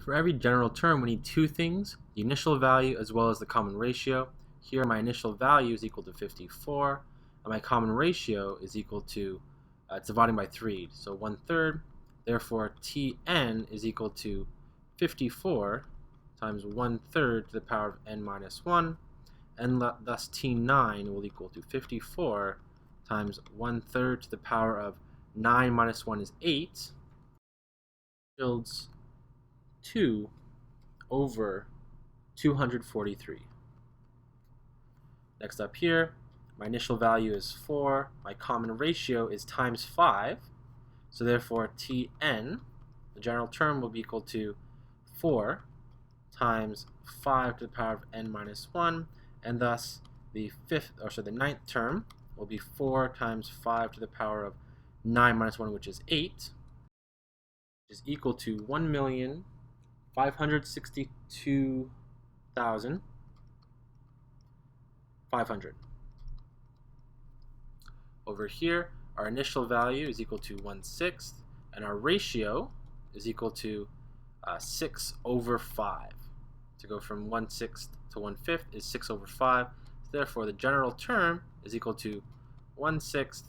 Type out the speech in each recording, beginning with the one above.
For every general term, we need two things: the initial value as well as the common ratio. Here my initial value is equal to 54, and my common ratio is equal to, it's dividing by 3, so 1/3. Therefore, Tn is equal to 54 times 1/3 to the power of n minus 1, and thus T9 will equal to 54 times 1/3 to the power of 9 minus 1 is 8, yields 2 over 243. Next up here, my initial value is 4, my common ratio is times 5, so therefore Tn, the general term, will be equal to 4 times 5 to the power of n minus 1, and thus the ninth term will be 4 times 5 to the power of 9 minus 1, which is 8, which is equal to 1,562,500. Over here, our initial value is equal to 1/6, and our ratio is equal to 6 over 5. To go from 1/6 to 1/5 is 6 over 5. Therefore, the general term is equal to 1/6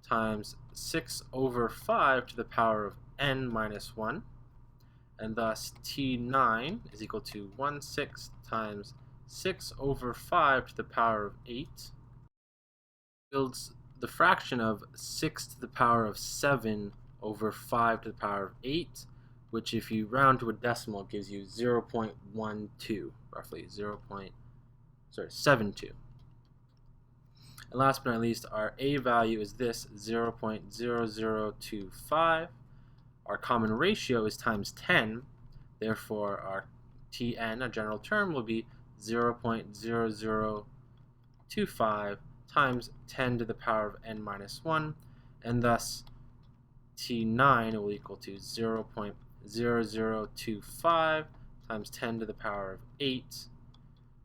times 6 over 5 to the power of n minus 1, and thus T9 is equal to 1/6 times 6 over 5 to the power of 8, yields the fraction of 6 to the power of 7 over 5 to the power of 8, which if you round to a decimal gives you 0.12, roughly 0.72. And last but not least, our A value is this, 0.0025. Our common ratio is times 10, therefore our Tn, a general term, will be 0.0025 times 10 to the power of n minus 1, and thus T9 will equal to 0.0025 times 10 to the power of 8,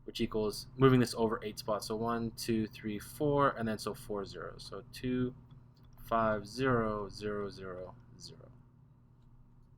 which equals, moving this over 8 spots, so 1, 2, 3, 4, and then so 4 zeros, so 25000.